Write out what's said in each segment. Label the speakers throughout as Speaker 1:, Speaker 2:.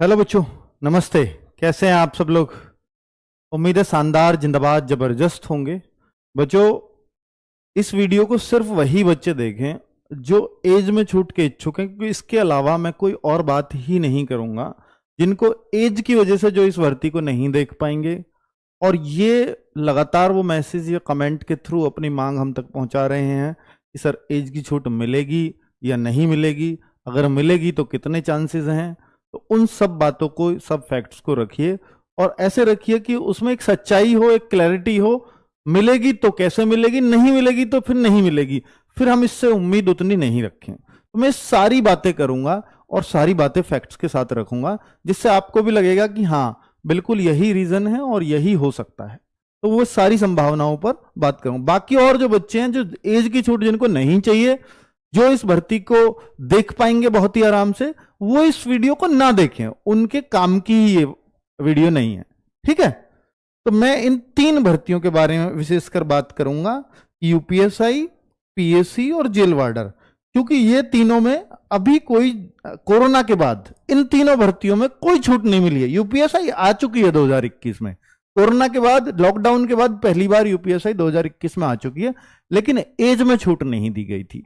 Speaker 1: Hello बच्चों, नमस्ते। कैसे हैं आप सब लोग? उम्मीद है शानदार, जिंदाबाद, जबरदस्त होंगे। बच्चों, इस वीडियो को सिर्फ वही बच्चे देखें जो एज में छूट के इच्छुक हैं, क्योंकि इसके अलावा मैं कोई और बात ही नहीं करूंगा। जिनको एज की वजह से जो इस भर्ती को नहीं देख पाएंगे और ये लगातार वो मैसेज या कमेंट के थ्रू अपनी मांग हम तक पहुंचा रहे हैं कि सर एज की छूट मिलेगी या नहीं मिलेगी, अगर मिलेगी तो कितने चांसेस हैं, तो उन सब बातों को, सब फैक्ट्स को रखिए और ऐसे रखिए कि उसमें एक सच्चाई हो, एक क्लैरिटी हो। मिलेगी तो कैसे मिलेगी, नहीं मिलेगी तो फिर नहीं मिलेगी, फिर हम इससे उम्मीद उतनी नहीं रखें। तो मैं सारी बातें करूंगा और सारी बातें फैक्ट्स के साथ रखूंगा, जिससे आपको भी लगेगा कि हाँ बिल्कुल यही रीजन है और यही हो सकता है। तो वो सारी संभावनाओं पर बात करूंगा। बाकी और जो बच्चे हैं जो एज की छूट जिनको नहीं चाहिए, जो इस भर्ती को देख पाएंगे बहुत ही आराम से, वो इस वीडियो को ना देखें, उनके काम की ही ये वीडियो नहीं है। ठीक है, तो मैं इन 3 भर्तियों के बारे में विशेषकर बात करूंगा, यूपीएसआई, पीएससी और जेल वार्डर, क्योंकि ये तीनों में अभी कोई कोरोना के बाद इन तीनों भर्तियों में कोई छूट नहीं मिली है। यूपीएसआई आ चुकी है 2021 में, कोरोना के बाद, लॉकडाउन के बाद पहली बार यूपीएसआई 2021 में आ चुकी है, लेकिन एज में छूट नहीं दी गई थी।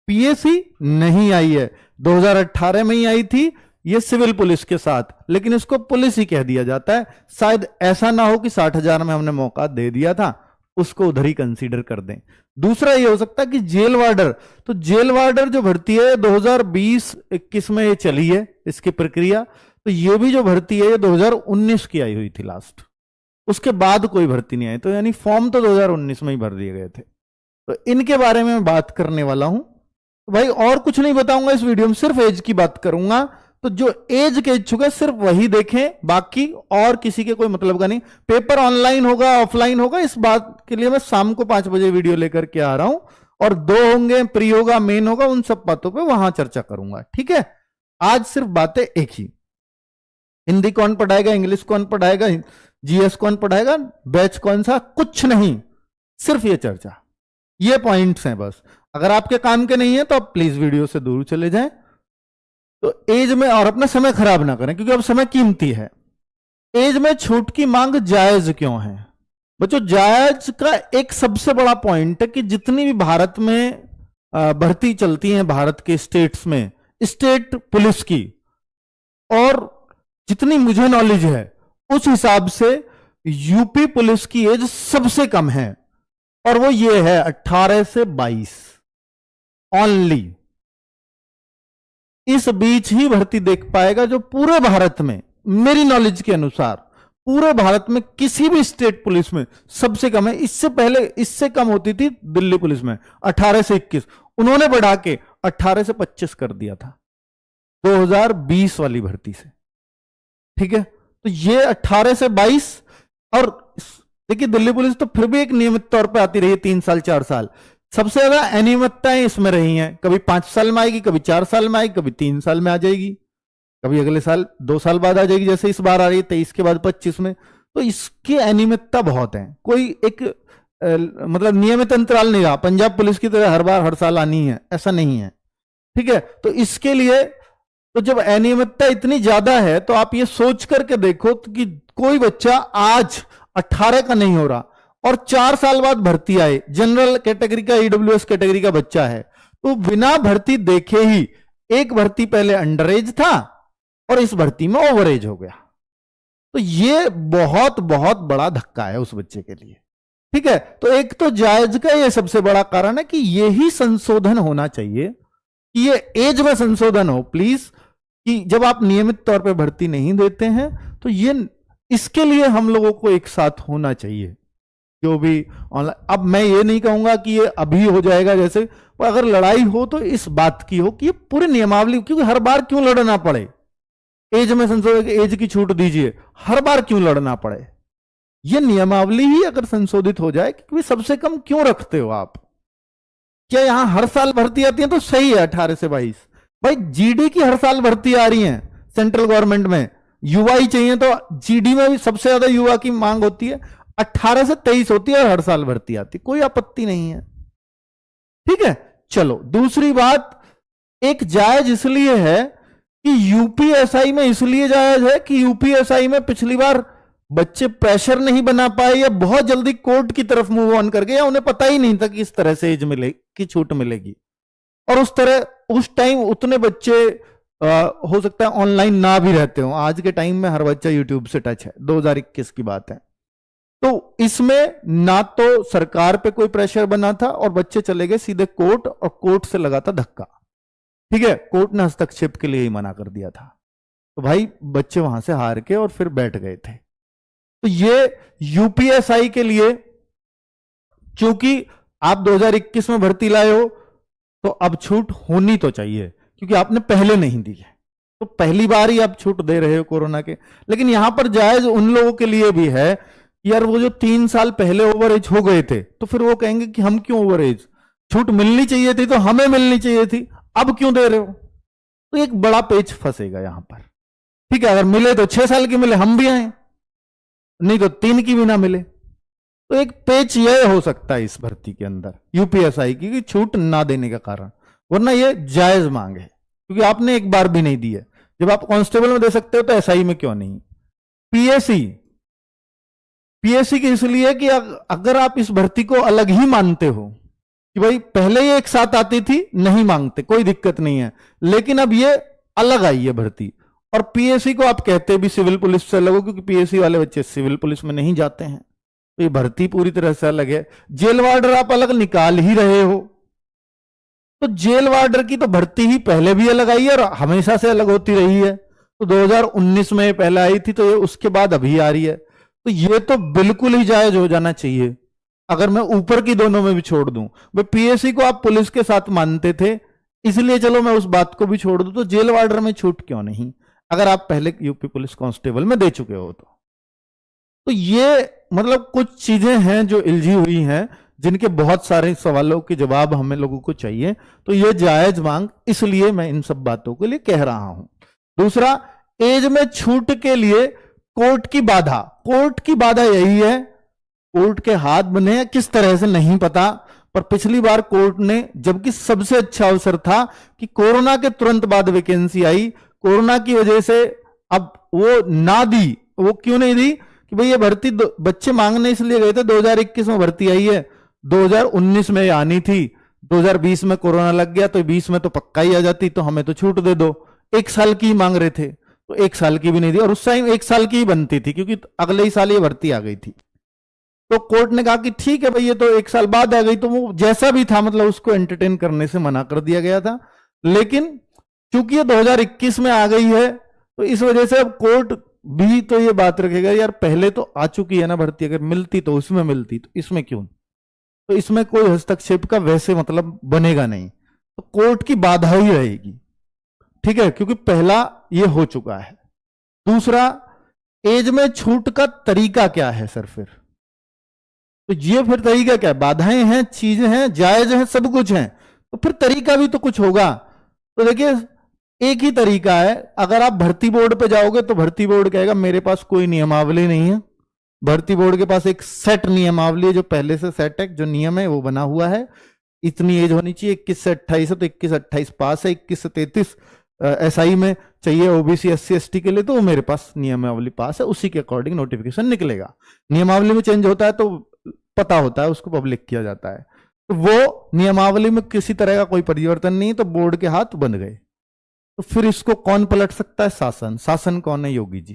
Speaker 1: पीएससी नहीं आई है, 2018 में ही आई थी ये सिविल पुलिस के साथ, लेकिन इसको पुलिस ही कह दिया जाता है। शायद ऐसा ना हो कि 60,000 में हमने मौका दे दिया था, उसको उधर ही कंसीडर कर दें। दूसरा ये हो सकता है कि जेल वार्डर, तो जेल वार्डर जो भर्ती है 2020-21 में ये चली है इसकी प्रक्रिया, तो ये भी जो भर्ती है ये 2019 की आई हुई थी लास्ट, उसके बाद कोई भर्ती नहीं आई, तो यानी फॉर्म तो 2019 में ही भर दिए गए थे। तो इनके बारे में मैं बात करने वाला हूं। तो भाई और कुछ नहीं बताऊंगा इस वीडियो में, सिर्फ एज की बात करूंगा। तो जो एज के इच्छुक है सिर्फ वही देखें, बाकी और किसी के कोई मतलब का नहीं। पेपर ऑनलाइन होगा, ऑफलाइन होगा, इस बात के लिए मैं शाम को 5 बजे वीडियो लेकर के आ रहा हूं, और 2 होंगे, प्री होगा, मेन होगा, उन सब बातों पे वहां चर्चा करूंगा। ठीक है, आज सिर्फ बातें एक ही। हिंदी कौन पढ़ाएगा, इंग्लिश कौन पढ़ाएगा, जीएस कौन पढ़ाएगा, बैच कौन सा, कुछ नहीं, सिर्फ ये चर्चा, ये पॉइंट्स हैं बस। अगर आपके काम के नहीं है तो आप प्लीज वीडियो से दूर चले जाएं। तो एज में, और अपना समय खराब ना करें क्योंकि अब समय कीमती है। एज में छूट की मांग जायज क्यों है? बच्चों, जायज का एक सबसे बड़ा पॉइंट है कि जितनी भी भारत में भर्ती चलती है, भारत के स्टेट्स में, स्टेट पुलिस की, और जितनी मुझे नॉलेज है उस हिसाब से यूपी पुलिस की एज सबसे कम है, और वो ये है 18 से 22 ओनली। इस बीच ही भर्ती देख पाएगा जो पूरे भारत में, मेरी नॉलेज के अनुसार पूरे भारत में किसी भी स्टेट पुलिस में सबसे कम है। इससे पहले इससे कम होती थी दिल्ली पुलिस में, 18 से 21, उन्होंने बढ़ा के 18 से 25 कर दिया था 2020 वाली भर्ती से। ठीक है, तो ये 18 से 22, और देखिए दिल्ली पुलिस तो फिर भी एक नियमित तौर पे आती रही है 3 साल 4 साल। सबसे ज्यादा अनियमितताएं इसमें रही हैं, कभी 5 साल में आएगी, कभी 4 साल में आएगी, कभी 3 साल में आ जाएगी, कभी अगले साल 2 साल बाद आ जाएगी, जैसे इस बार आ रही है 23 के बाद 25 में। तो इसकी अनियमितता बहुत है, कोई एक मतलब नियमित अंतराल नहीं रहा। पंजाब पुलिस की तरह हर बार हर साल आनी है, ऐसा नहीं है। ठीक है, तो इसके लिए, तो जब अनियमितता इतनी ज्यादा है तो आप ये सोच करके देखो कि कोई बच्चा आज 18 का नहीं हो रहा और 4 साल बाद भर्ती आए, जनरल कैटेगरी का, ईडब्ल्यूएस कैटेगरी का बच्चा है, तो बिना भर्ती देखे ही एक भर्ती पहले अंडर एज था और इस भर्ती में ओवर एज हो गया। तो ये बहुत बहुत बड़ा धक्का है उस बच्चे के लिए। ठीक है, तो एक तो जायज का ये सबसे बड़ा कारण है कि यही संशोधन होना चाहिए, कि ये एज में संशोधन हो प्लीज, कि जब आप नियमित तौर पे भर्ती नहीं देते हैं तो ये, इसके लिए हम लोगों को एक साथ होना चाहिए जो भी ऑनलाइन। अब मैं ये नहीं कहूंगा कि ये अभी हो जाएगा जैसे, पर अगर लड़ाई हो तो इस बात की हो कि ये पूरी नियमावली, क्योंकि हर बार क्यों लड़ना पड़े, एज में संशोधन, एज की छूट दीजिए, हर बार क्यों लड़ना पड़े। ये नियमावली ही अगर संशोधित हो जाए, क्योंकि सबसे कम क्यों रखते हो आप? क्या यहां हर साल भर्ती आती है तो सही है 18 से 22, भाई जीडी की हर साल भर्ती आ रही है सेंट्रल गवर्नमेंट में, युवा ही चाहिए तो जीडी में भी सबसे ज्यादा युवा की मांग होती है, 18 से 23 होती है और हर साल भर्ती आती, कोई आपत्ति नहीं है। ठीक है, चलो दूसरी बात, एक जायज इसलिए है कि यूपीएसआई में इसलिए जायज है कि यूपीएसआई में पिछली बार बच्चे प्रेशर नहीं बना पाए या बहुत जल्दी कोर्ट की तरफ मूव ऑन कर गए या उन्हें पता ही नहीं था कि इस तरह से एज मिले की छूट मिलेगी, और उस तरह उस टाइम उतने बच्चे हो सकता है ऑनलाइन ना भी रहते हो। आज के टाइम में हर बच्चा यूट्यूब से टच है, 2021 की बात है। तो इसमें ना तो सरकार पे कोई प्रेशर बना था और बच्चे चले गए सीधे कोर्ट, और कोर्ट से लगा था धक्का। ठीक है, कोर्ट ने हस्तक्षेप के लिए ही मना कर दिया था, तो भाई बच्चे वहां से हार के और फिर बैठ गए थे। तो ये यूपीएसआई के लिए, क्योंकि आप 2021 में भर्ती लाए हो तो अब छूट होनी तो चाहिए, क्योंकि आपने पहले नहीं दी है, तो पहली बार ही आप छूट दे रहे हो कोरोना के। लेकिन यहां पर जायज उन लोगों के लिए भी है, यार वो जो 3 साल पहले ओवर एज हो गए थे, तो फिर वो कहेंगे कि हम क्यों ओवर एज, छूट मिलनी चाहिए थी तो हमें मिलनी चाहिए थी, अब क्यों दे रहे हो। तो एक बड़ा पेच फंसेगा यहां पर। ठीक है, अगर मिले तो 6 साल की मिले, हम भी आए, नहीं तो 3 की भी ना मिले। तो एक पेच यह हो सकता है इस भर्ती के अंदर यूपीएसआई की, कि छूट ना देने का कारण, वरना यह जायज मांग है, क्योंकि आपने एक बार भी नहीं दी है। जब आप कांस्टेबल में दे सकते हो तो एसआई में क्यों नहीं। पीएससी, पीएससी की इसलिए कि अगर आप इस भर्ती को अलग ही मानते हो कि भाई पहले ये एक साथ आती थी, नहीं मांगते, कोई दिक्कत नहीं है, लेकिन अब ये अलग आई है भर्ती, और पीएससी को आप कहते भी सिविल पुलिस से अलग हो, क्योंकि पीएससी वाले बच्चे सिविल पुलिस में नहीं जाते हैं, तो ये भर्ती पूरी तरह से अलग है। जेल वार्डर आप अलग निकाल ही रहे हो, तो जेल वार्डर की तो भर्ती ही पहले भी अलग आई है और हमेशा से अलग होती रही है। तो 2019 में पहले आई थी, तो ये उसके बाद अभी आ रही है, तो ये तो बिल्कुल ही जायज हो जाना चाहिए। अगर मैं ऊपर की दोनों में भी छोड़ दूं, भाई पीएससी को आप पुलिस के साथ मानते थे, इसलिए चलो मैं उस बात को भी छोड़ दूं, तो जेल वार्डर में छूट क्यों नहीं, अगर आप पहले यूपी पुलिस कांस्टेबल में दे चुके हो तो ये मतलब कुछ चीजें हैं जो इलझी हुई हैं, जिनके बहुत सारे सवालों के जवाब हमें लोगों को चाहिए। तो ये जायज मांग, इसलिए मैं इन सब बातों के लिए कह रहा हूं। दूसरा, एज में छूट के लिए कोर्ट की बाधा, कोर्ट की बाधा यही है, कोर्ट के हाथ बने या किस तरह से नहीं पता, पर पिछली बार कोर्ट ने, जबकि सबसे अच्छा अवसर था कि कोरोना के तुरंत बाद वैकेंसी आई, कोरोना की वजह से अब वो ना दी। वो क्यों नहीं दी कि भाई ये भर्ती बच्चे मांगने इसलिए गए थे, 2021 में भर्ती आई है, 2019 में आनी थी, 2020 में कोरोना लग गया, तो 20 में तो पक्का ही आ जाती, तो हमें तो छूट दे दो। 1 साल की मांग रहे थे, तो 1 साल की भी नहीं दी, और उस टाइम 1 साल की ही बनती थी, क्योंकि अगले ही साल ये भर्ती आ गई थी। तो कोर्ट ने कहा कि ठीक है भाई, ये तो 1 साल बाद आ गई, तो वो जैसा भी था, मतलब उसको एंटरटेन करने से मना कर दिया गया था। लेकिन चूंकि ये 2021 में आ गई है, तो इस वजह से अब कोर्ट भी तो ये बात रखेगा, यार पहले तो आ चुकी है ना भर्ती, अगर मिलती तो उसमें मिलती, तो इसमें क्यों, तो इसमें कोई हस्तक्षेप का वैसे मतलब बनेगा नहीं, तो कोर्ट की बाधा ही रहेगी। ठीक है, क्योंकि पहला ये हो चुका है। दूसरा, एज में छूट का तरीका क्या है सर, फिर तो ये फिर तरीका क्या है, बाधाएं हैं, चीजें हैं, जायज हैं, सब कुछ है, तो फिर तरीका भी तो कुछ होगा। तो देखिए, एक ही तरीका है, अगर आप भर्ती बोर्ड पे जाओगे तो भर्ती बोर्ड कहेगा मेरे पास कोई नियमावली नहीं है। भर्ती बोर्ड के पास एक सेट नियमावली है, जो पहले से सेट है, जो नियम है वो बना हुआ है, इतनी एज होनी चाहिए, 21 से 28 है तो 21-28 पास है, 21 से 33 एसआई में चाहिए, ओबीसी SC ST के लिए, तो वो मेरे पास नियमावली पास है, उसी के अकॉर्डिंग नोटिफिकेशन निकलेगा। नियमावली में चेंज होता है तो पता होता है, उसको पब्लिक किया जाता है, तो वो नियमावली में किसी तरह का कोई परिवर्तन नहीं, तो बोर्ड के हाथ बंध गए। तो फिर इसको कौन पलट सकता है, शासन। शासन कौन है, योगी जी।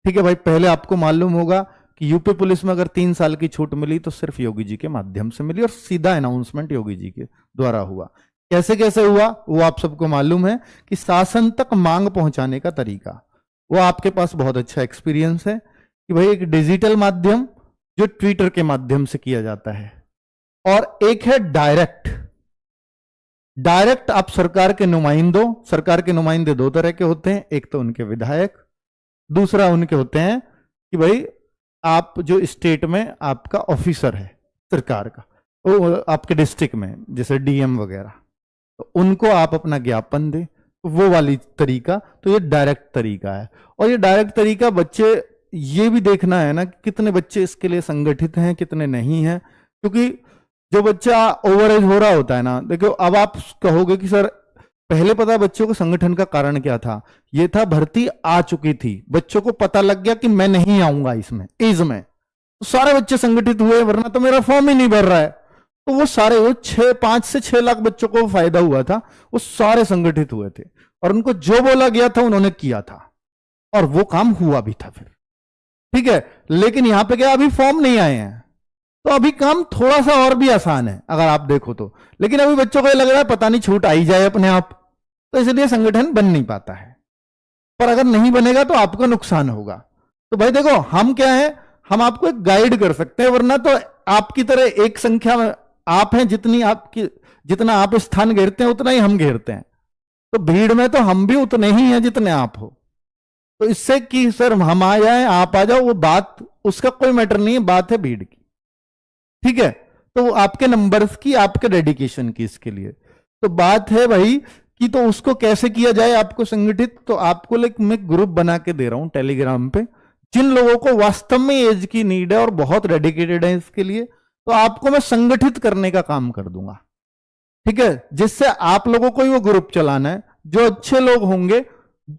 Speaker 1: ठीक है भाई, पहले आपको मालूम होगा कि यूपी पुलिस में अगर 3 साल की छूट मिली तो सिर्फ योगी जी के माध्यम से मिली, और सीधा अनाउंसमेंट योगी जी के द्वारा हुआ। कैसे कैसे हुआ वो आप सबको मालूम है, कि शासन तक मांग पहुंचाने का तरीका, वो आपके पास बहुत अच्छा एक्सपीरियंस है, कि भाई एक डिजिटल माध्यम जो ट्विटर के माध्यम से किया जाता है, और एक है डायरेक्ट। डायरेक्ट आप सरकार के नुमाइंदों, सरकार के नुमाइंदे 2 तरह के होते हैं, एक तो उनके विधायक, दूसरा उनके होते हैं कि भाई आप जो स्टेट में आपका ऑफिसर है सरकार का, वो आपके डिस्ट्रिक्ट में जैसे डीएम वगैरह, तो उनको आप अपना ज्ञापन दें, तो वो वाली तरीका, तो ये डायरेक्ट तरीका है। और ये डायरेक्ट तरीका, बच्चे ये भी देखना है ना कि कितने बच्चे इसके लिए संगठित हैं, कितने नहीं हैं, क्योंकि जो बच्चा ओवर एज हो रहा होता है ना, देखो अब आप कहोगे कि सर पहले पता है बच्चों को संगठन का कारण क्या था? ये था भर्ती आ चुकी थी, बच्चों को पता लग गया कि मैं नहीं आऊंगा इसमें एज में, तो सारे बच्चे संगठित हुए, वरना तो मेरा फॉर्म ही नहीं भर रहा है। तो वो सारे वो 5 से 6 लाख बच्चों को फायदा हुआ था, वो सारे संगठित हुए थे और उनको जो बोला गया था उन्होंने किया था और वो काम हुआ भी था फिर। ठीक है, लेकिन यहां पे क्या, अभी फॉर्म नहीं आए हैं, तो अभी काम थोड़ा सा और भी आसान है अगर आप देखो तो, लेकिन अभी बच्चों को ये लग रहा है पता नहीं छूट आई जाए अपने आप, तो इसलिए संगठन बन नहीं पाता है। पर अगर नहीं बनेगा तो आपको नुकसान होगा। तो भाई देखो, हम क्या है, हम आपको एक गाइड कर सकते हैं, वरना तो आपकी तरह एक संख्या में आप हैं, जितना आप स्थान घेरते हैं उतना ही हम घेरते हैं, तो भीड़ में तो हम भी उतने ही हैं जितने आप हो। तो इससे कि सर हम आ जाए आप आ जाओ, वो बात उसका कोई मैटर नहीं है, बात है भीड़ की। ठीक है, तो आपके नंबर्स की, आपके डेडिकेशन की, इसके लिए तो बात है भाई कि तो उसको कैसे किया जाए आपको संगठित। तो आपको मैं ग्रुप बना के दे रहा हूं टेलीग्राम पे, जिन लोगों को वास्तव में एज की नीड है और बहुत डेडिकेटेड है इसके लिए, तो आपको मैं संगठित करने का काम कर दूंगा। ठीक है, जिससे आप लोगों को ही वो ग्रुप चलाना है, जो अच्छे लोग होंगे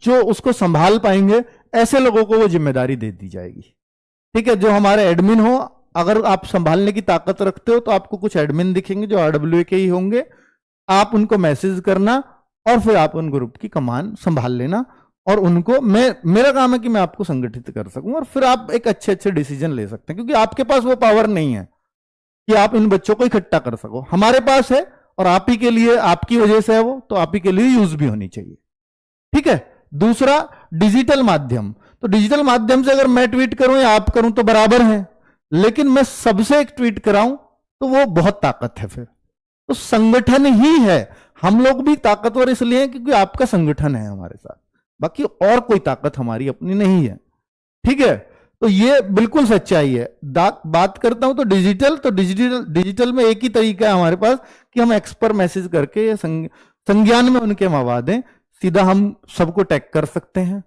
Speaker 1: जो उसको संभाल पाएंगे, ऐसे लोगों को वो जिम्मेदारी दे दी जाएगी। ठीक है, जो हमारे एडमिन हो, अगर आप संभालने की ताकत रखते हो तो आपको कुछ एडमिन दिखेंगे जो RWA के ही होंगे, आप उनको मैसेज करना और फिर आप उन ग्रुप की कमान संभाल लेना, और उनको मेरा काम है कि मैं आपको संगठित कर सकूं, और फिर आप एक अच्छे अच्छे डिसीजन ले सकते हैं, क्योंकि आपके पास वो पावर नहीं है कि आप इन बच्चों को इकट्ठा कर सको, हमारे पास है, और आप ही के लिए, आपकी वजह से है वो, तो आप ही के लिए यूज भी होनी चाहिए। ठीक है, दूसरा डिजिटल माध्यम। तो डिजिटल माध्यम से अगर मैं ट्वीट करूं या आप करूं तो बराबर है, लेकिन मैं सबसे एक ट्वीट कराऊं तो वो बहुत ताकत है फिर। तो संगठन ही है, हम लोग भी ताकतवर इसलिए हैं क्योंकि आपका संगठन है हमारे साथ, बाकी और कोई ताकत हमारी अपनी नहीं है। ठीक है, तो ये बिल्कुल सच्चाई है। बात करता हूं तो डिजिटल में एक ही तरीका है हमारे पास कि हम एक्स पर मैसेज करके संज्ञान में उनके मवा दें, सीधा हम सबको टैग कर सकते हैं।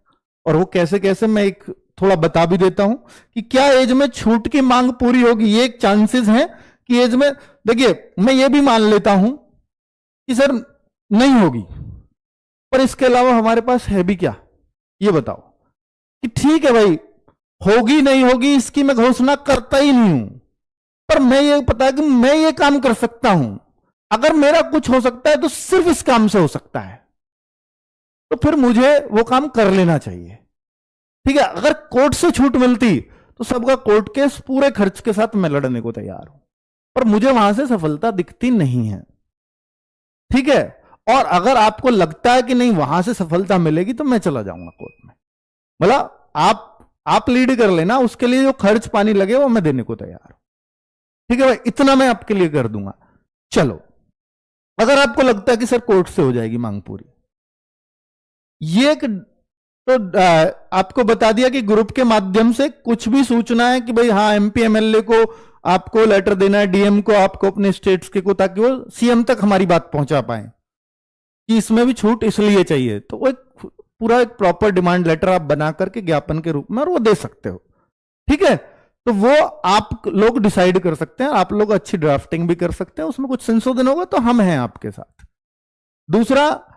Speaker 1: और वो कैसे कैसे मैं एक थोड़ा बता भी देता हूं कि क्या एज में छूट की मांग पूरी होगी, ये एक चांसेस है कि एज में, देखिए मैं ये भी मान लेता हूं कि सर नहीं होगी, पर इसके अलावा हमारे पास है भी क्या, ये बताओ कि ठीक है भाई होगी नहीं होगी इसकी मैं घोषणा करता ही नहीं हूं, पर मैं ये पता है कि मैं ये काम कर सकता हूं, अगर मेरा कुछ हो सकता है तो सिर्फ इस काम से हो सकता है, तो फिर मुझे वो काम कर लेना चाहिए। ठीक है, अगर कोर्ट से छूट मिलती तो सबका कोर्ट केस पूरे खर्च के साथ मैं लड़ने को तैयार हूं, पर मुझे वहां से सफलता दिखती नहीं है। ठीक है, और अगर आपको लगता है कि नहीं वहां से सफलता मिलेगी तो मैं चला जाऊंगा कोर्ट में, मतलब आप लीड कर लेना, उसके लिए जो खर्च पानी लगे वो मैं देने को तैयार हूं। ठीक है भाई, इतना मैं आपके लिए कर दूंगा। चलो, अगर आपको लगता है कि सर कोर्ट से हो जाएगी मांग पूरी, ये तो आपको बता दिया कि ग्रुप के माध्यम से कुछ भी सूचना है कि भाई हाँ MP MLA को आपको लेटर देना है, DM को आपको अपने स्टेट्स के को, ताकि वो CM तक हमारी बात पहुंचा पाए कि इसमें भी छूट इसलिए चाहिए, तो वो पूरा एक प्रॉपर डिमांड लेटर आप बना करके ज्ञापन के रूप में और वो दे सकते हो। ठीक है, तो वो आप लोग डिसाइड कर सकते हैं, आप लोग अच्छी ड्राफ्टिंग भी कर सकते हैं, उसमें कुछ संशोधन होगा तो हम हैं आपके साथ। दूसरा,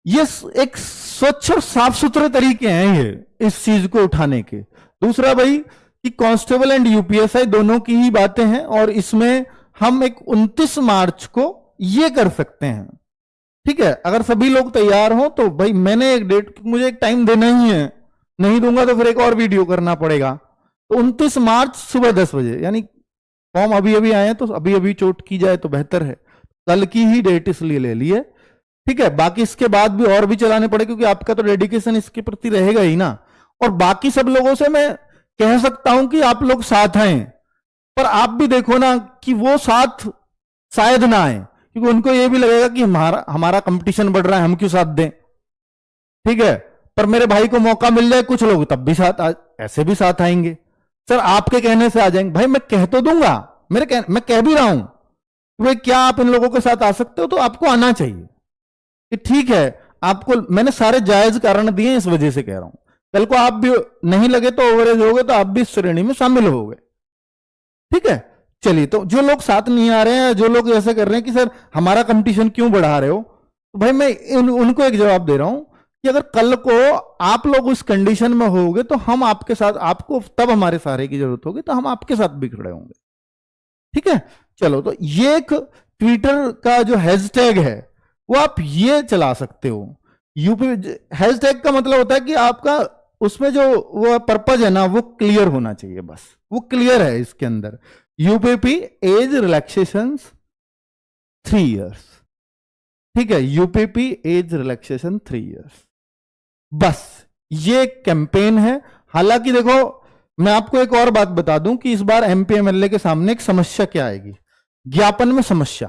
Speaker 1: ये एक स्वच्छ और साफ सुथरे तरीके हैं ये इस चीज को उठाने के। दूसरा भाई कि कांस्टेबल एंड UPSI दोनों की ही बातें हैं, और इसमें हम एक 29 मार्च को ये कर सकते हैं। ठीक है, अगर सभी लोग तैयार हो तो भाई मैंने एक डेट, मुझे एक टाइम देना ही है, नहीं दूंगा तो फिर एक और वीडियो करना पड़ेगा। तो 29 मार्च सुबह 10 बजे, यानी फॉर्म अभी अभी आए हैं तो अभी अभी चोट की जाए तो बेहतर है, कल की ही डेट इसलिए ले लिए। ठीक है, बाकी इसके बाद भी और भी चलाने पड़े, क्योंकि आपका तो डेडिकेशन इसके प्रति रहेगा ही ना। और बाकी सब लोगों से मैं कह सकता हूं कि आप लोग साथ आए, पर आप भी देखो ना कि वो साथ शायद ना आए, क्योंकि उनको ये भी लगेगा कि हमारा कंपटीशन बढ़ रहा है, हम क्यों साथ दें। ठीक है, पर मेरे भाई को मौका मिल जाए, कुछ लोग तब भी ऐसे भी साथ आएंगे, सर आपके कहने से आ जाएंगे। भाई मैं कह तो दूंगा, मैं कह भी रहा हूं भाई क्या आप इन लोगों के साथ आ सकते हो, तो आपको आना चाहिए कि ठीक है, आपको मैंने सारे जायज कारण दिए, इस वजह से कह रहा हूं। कल को आप भी नहीं लगे तो ओवरेज हो गए तो आप भी इस श्रेणी में शामिल हो गए। ठीक है, चलिए, तो जो लोग साथ नहीं आ रहे हैं, जो लोग ऐसे कर रहे हैं कि सर हमारा कंपटीशन क्यों बढ़ा रहे हो, तो भाई मैं उनको एक जवाब दे रहा हूं कि अगर कल को आप लोग उस कंडीशन में होगे तो हम आपके साथ, आपको तब हमारे सहारे की जरूरत होगी तो हम आपके साथ भी खड़े होंगे। ठीक है, चलो, तो ये एक ट्विटर का जो हैशटैग है वो आप ये चला सकते हो। यूपी हैशटैग का मतलब होता है कि आपका उसमें जो वो पर्पज है ना वो क्लियर होना चाहिए, बस वो क्लियर है इसके अंदर। यूपीपी एज रिलैक्सेशन 3 years, ठीक है, यूपीपी एज रिलैक्सेशन 3 years, बस ये कैंपेन है। हालांकि देखो मैं आपको एक और बात बता दूं कि इस बार एमपी एमएलए के सामने एक समस्या क्या आएगी, ज्ञापन में समस्या।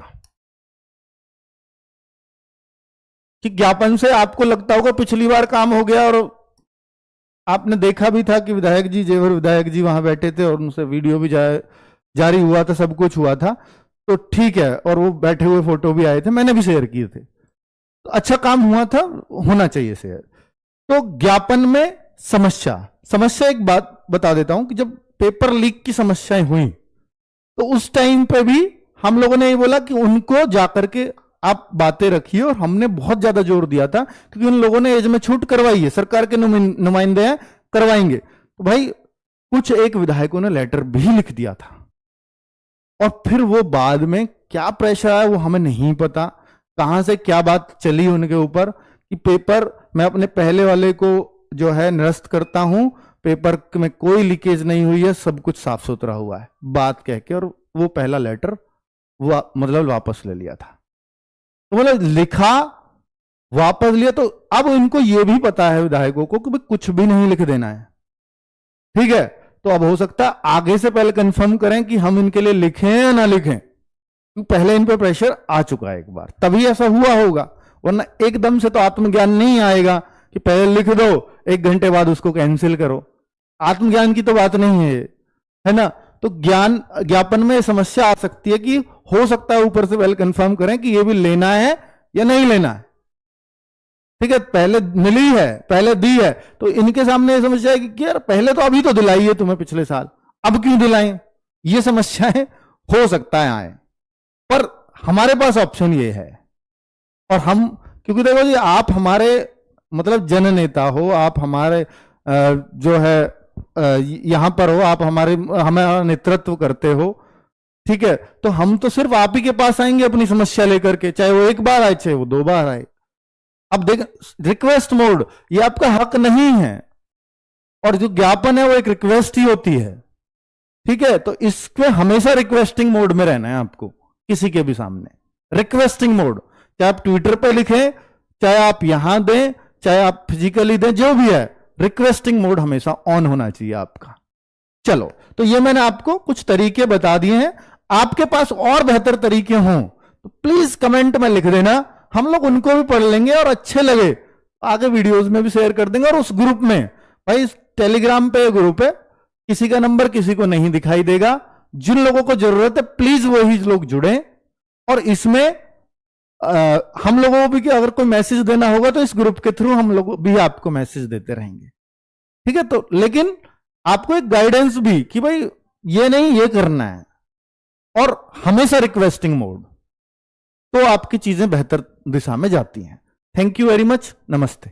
Speaker 1: कि ज्ञापन से आपको लगता होगा पिछली बार काम हो गया, और आपने देखा भी था कि विधायक जी, जेवर विधायक जी वहां बैठे थे और उनसे वीडियो भी जारी हुआ था, सब कुछ हुआ था, तो ठीक है, और वो बैठे हुए फोटो भी आए थे, मैंने भी शेयर किए थे, तो अच्छा काम हुआ था, होना चाहिए शेयर। तो ज्ञापन में समस्या एक बात बता देता हूं कि जब पेपर लीक की समस्याएं हुई तो उस टाइम पे भी हम लोगों ने ये बोला कि उनको जाकर के आप बातें रखिए, और हमने बहुत ज्यादा जोर दिया था क्योंकि उन लोगों ने एज में छूट करवाई है, सरकार के नुमाइंदे हैं, करवाएंगे। तो भाई कुछ एक विधायकों ने लेटर भी लिख दिया था, और फिर वो बाद में क्या प्रेशर आया वो हमें नहीं पता, कहां से क्या बात चली उनके ऊपर कि पेपर मैं अपने पहले वाले को जो है निरस्त करता हूं, पेपर में कोई लीकेज नहीं हुई है, सब कुछ साफ सुथरा हुआ है, बात कह के, और वो पहला लेटर वो मतलब वापस ले लिया था। तो मतलब लिखा, वापस लिया, तो अब इनको ये भी पता है विधायकों को कि कुछ भी नहीं लिख देना है, ठीक है। तो अब हो सकता है आगे से पहले कंफर्म करें कि हम इनके लिए लिखें या ना लिखें, क्योंकि पहले इन पे प्रेशर आ चुका है एक बार, तभी ऐसा हुआ होगा, वरना एकदम से तो आत्मज्ञान नहीं आएगा कि पहले लिख दो, 1 घंटे बाद उसको कैंसिल करो। आत्मज्ञान की तो बात नहीं है ना। तो ज्ञापन में समस्या आ सकती है कि हो सकता है ऊपर से पहले कंफर्म करें कि ये भी लेना है या नहीं लेना है, ठीक है, पहले मिली है, पहले दी है, तो इनके सामने ये समस्या है कि यार पहले तो अभी तो दिलाई है तुम्हें पिछले साल, अब क्यों दिलाएं, ये समस्याएं हो सकता है आए, पर हमारे पास ऑप्शन ये है। और हम, क्योंकि देखो जी आप हमारे मतलब जननेता हो, आप हमारे जो है यहां पर हो, आप हमारा नेतृत्व करते हो, ठीक है, तो हम तो सिर्फ आप ही के पास आएंगे अपनी समस्या लेकर के, चाहे वो 1 बार आए चाहे वो 2 बार आए। अब देख, रिक्वेस्ट मोड ये आपका हक नहीं है, और जो ज्ञापन है वो एक रिक्वेस्ट ही होती है, ठीक है, तो इसमें हमेशा रिक्वेस्टिंग मोड में रहना है आपको, किसी के भी सामने रिक्वेस्टिंग मोड, चाहे आप ट्विटर पे लिखें, चाहे आप यहां दें, चाहे आप फिजिकली दें, जो भी है, रिक्वेस्टिंग मोड हमेशा ऑन होना चाहिए आपका। चलो, तो ये मैंने आपको कुछ तरीके बता दिए हैं, आपके पास और बेहतर तरीके हों तो प्लीज कमेंट में लिख देना, हम लोग उनको भी पढ़ लेंगे, और अच्छे लगे आगे वीडियोस में भी शेयर कर देंगे। और उस ग्रुप में, भाई टेलीग्राम पे ग्रुप है, किसी का नंबर किसी को नहीं दिखाई देगा, जिन लोगों को जरूरत है प्लीज वही लोग जुड़े, और इसमें हम लोगों को भी कि अगर कोई मैसेज देना होगा तो इस ग्रुप के थ्रू हम लोग भी आपको मैसेज देते रहेंगे, ठीक है। तो लेकिन आपको एक गाइडेंस भी कि भाई ये नहीं ये करना है, और हमेशा रिक्वेस्टिंग मोड, तो आपकी चीजें बेहतर दिशा में जाती हैं। थैंक यू वेरी मच, नमस्ते।